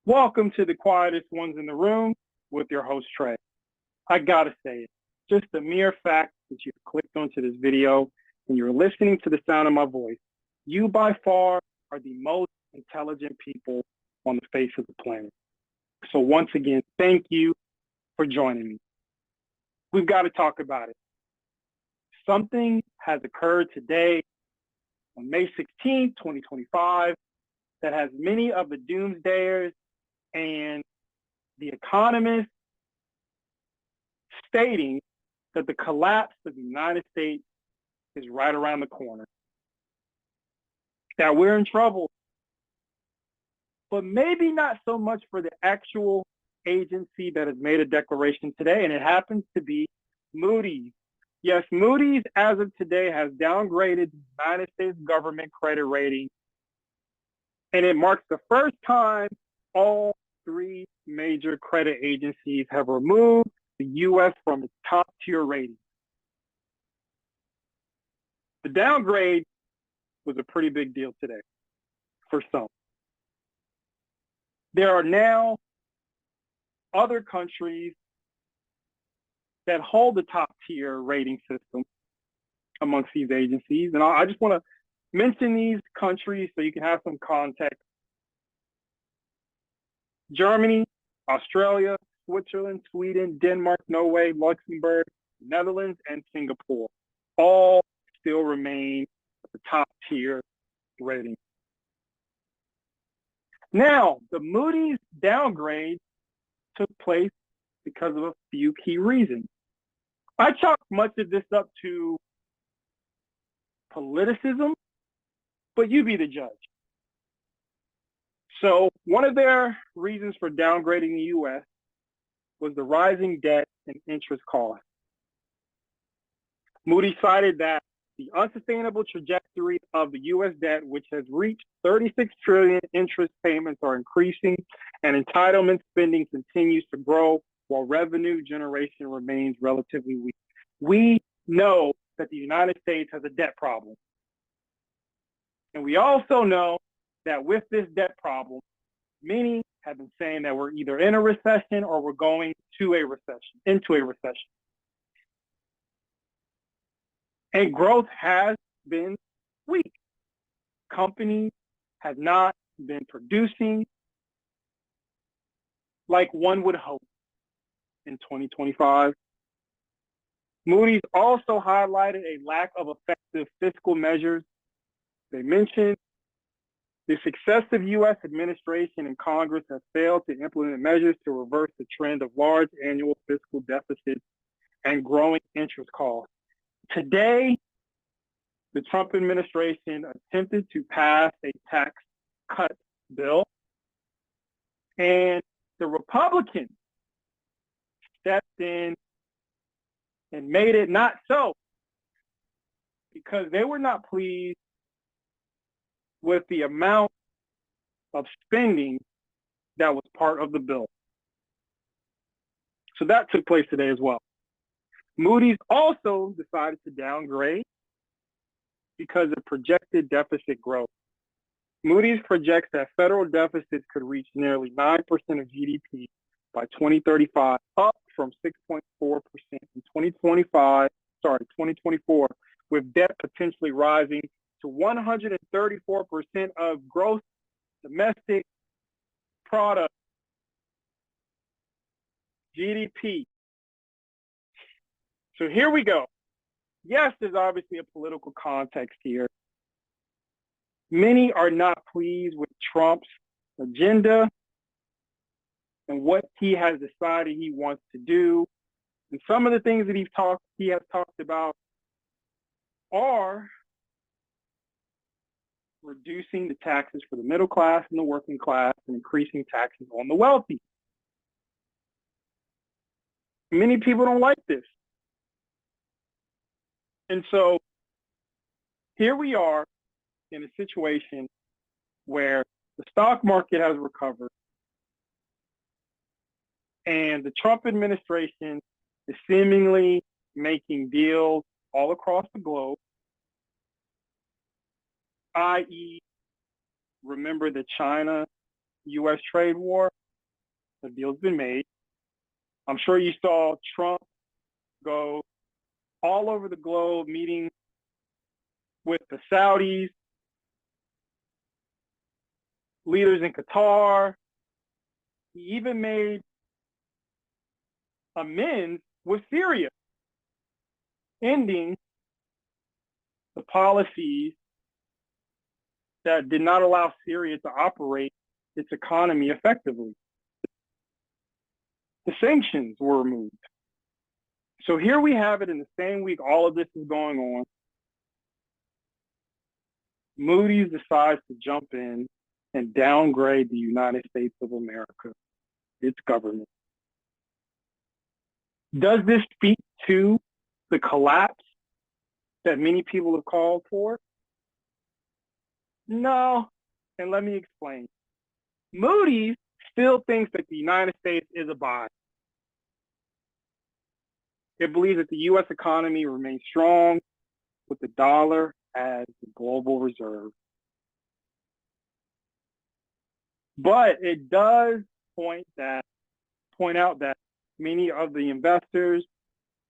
Welcome to the quietest ones in the room with your host, Trey. I gotta say it, just the mere fact that you clicked onto this video and you're listening to the sound of my voice, you by far are the most intelligent people on the face of the planet. So once again, thank you for joining me. We've got to talk about it. Something has occurred today on May 16, 2025, that has many of the doomsdayers and the economists stating that the collapse of the United States is right around the corner, that we're in trouble, but maybe not so much for the actual agency that has made a declaration today, and it happens to be Moody's. Yes, Moody's, as of today, has downgraded the United States government credit rating, and it marks the first time all three major credit agencies have removed the U.S. from its top-tier rating. The downgrade was a pretty big deal today for some. There are now other countries that hold the top-tier rating system amongst these agencies, and I just want to mention these countries so you can have some context. Germany, Australia, Switzerland, Sweden, Denmark, Norway, Luxembourg, Netherlands, and Singapore all still remain at the top tier rating. Now, the Moody's downgrade took place because of a few key reasons. I chalk much of this up to politicism, but you be the judge. So one of their reasons for downgrading the U.S. was the rising debt and interest costs. Moody cited that the unsustainable trajectory of the U.S. debt, which has reached 36 trillion interest payments, are increasing, and entitlement spending continues to grow while revenue generation remains relatively weak. We know that the United States has a debt problem. And we also know that with this debt problem, many have been saying that we're either in a recession or we're going into a recession. And growth has been weak. Companies have not been producing like one would hope in 2025. Moody's also highlighted a lack of effective fiscal measures. They mentioned the successive U.S. administration and Congress have failed to implement measures to reverse the trend of large annual fiscal deficits and growing interest costs. Today, the Trump administration attempted to pass a tax cut bill, and the Republicans stepped in and made it not so because they were not pleased with the amount of spending that was part of the bill. So that took place today as well. Moody's also decided to downgrade because of projected deficit growth. Moody's projects that federal deficits could reach nearly 9% of GDP by 2035, up from 6.4% in 2024, with debt potentially rising to 134% of gross domestic product, GDP. So here we go. Yes, there's obviously a political context here. Many are not pleased with Trump's agenda and what he has decided he wants to do. And some of the things that he has talked about are reducing the taxes for the middle class and the working class and increasing taxes on the wealthy. Many people don't like this. And so here we are in a situation where the stock market has recovered and the Trump administration is seemingly making deals all across the globe, i.e., remember that China U.S. trade war. The deal's been made. I'm sure you saw Trump go all over the globe meeting with the Saudis, leaders in Qatar. He even made amends with Syria, ending the policies that did not allow Syria to operate its economy effectively. The sanctions were removed. So here we have it in the same week all of this is going on. Moody's decides to jump in and downgrade the United States of America, its government. Does this speak to the collapse that many people have called for? No, and let me explain. Moody's still thinks that the United States is a buy. It believes that the U.S. economy remains strong with the dollar as the global reserve. But it does point out that many of the investors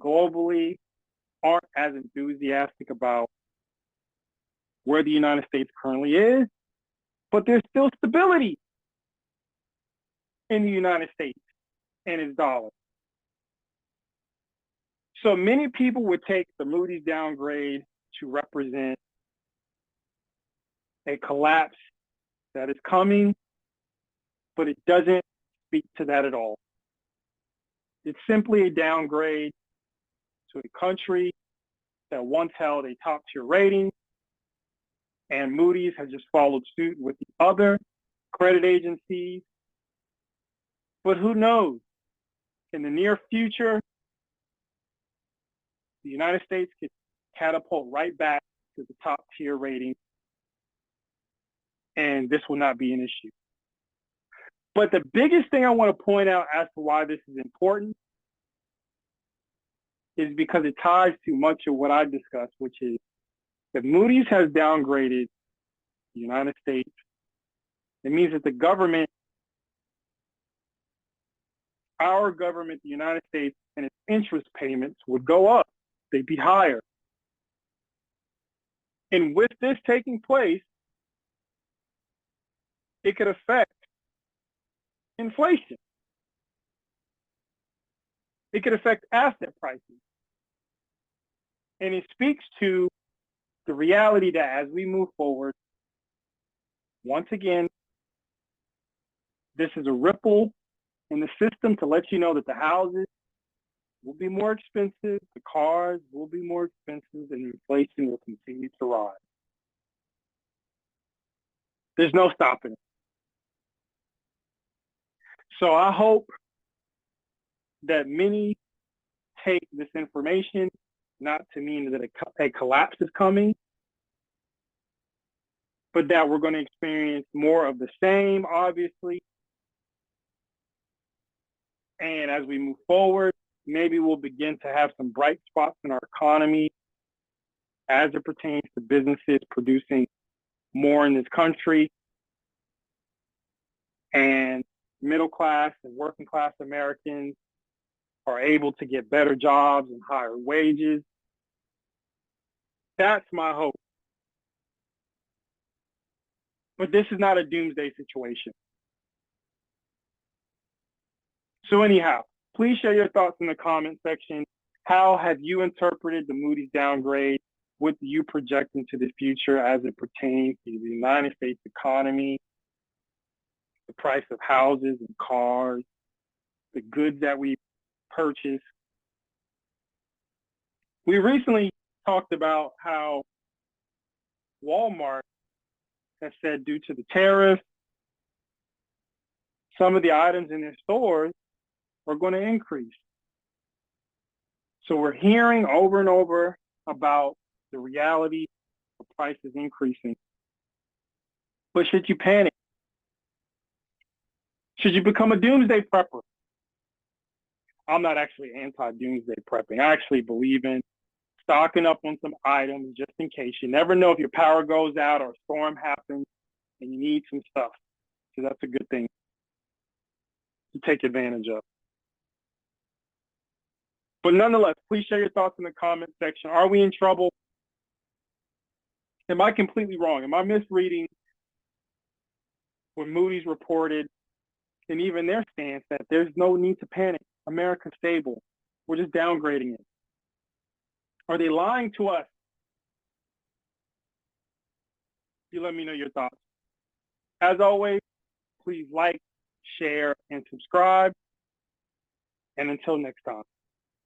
globally aren't as enthusiastic about where the United States currently is, but there's still stability in the United States and its dollar. So many people would take the Moody's downgrade to represent a collapse that is coming, but it doesn't speak to that at all. It's simply a downgrade to a country that once held a top-tier rating, and Moody's has just followed suit with the other credit agencies. But who knows? In the near future, the United States could catapult right back to the top-tier rating, and this will not be an issue. But the biggest thing I want to point out as to why this is important is because it ties to much of what I discussed, which is that Moody's has downgraded the United States. It means that the government, our government, the United States, and its interest payments would go up. They'd be higher. And with this taking place, it could affect inflation. It could affect asset prices. And it speaks to the reality that as we move forward, once again, this is a ripple in the system to let you know that the houses will be more expensive, the cars will be more expensive, and inflation will continue to rise. There's no stopping it. So I hope that many take this information not to mean that a collapse is coming, but that we're going to experience more of the same, obviously. And as we move forward, maybe we'll begin to have some bright spots in our economy as it pertains to businesses producing more in this country, and middle class and working class Americans are able to get better jobs and higher wages. That's my hope. But this is not a doomsday situation. So anyhow, please share your thoughts in the comment section. How have you interpreted the Moody's downgrade? What do you project into the future as it pertains to the United States economy, the price of houses and cars, the goods that we purchase? We recently talked about how Walmart has said due to the tariffs, some of the items in their stores are going to increase. So we're hearing over and over about the reality of prices increasing. But should you panic? Should you become a doomsday prepper? I'm not actually anti-doomsday prepping. I actually believe in stocking up on some items just in case. You never know if your power goes out or a storm happens and you need some stuff. So that's a good thing to take advantage of. But nonetheless, please share your thoughts in the comment section. Are we in trouble? Am I completely wrong? Am I misreading what Moody's reported and even their stance that there's no need to panic? America's stable. We're just downgrading it. Are they lying to us? You let me know your thoughts. As always, please like, share, and subscribe. And until next time.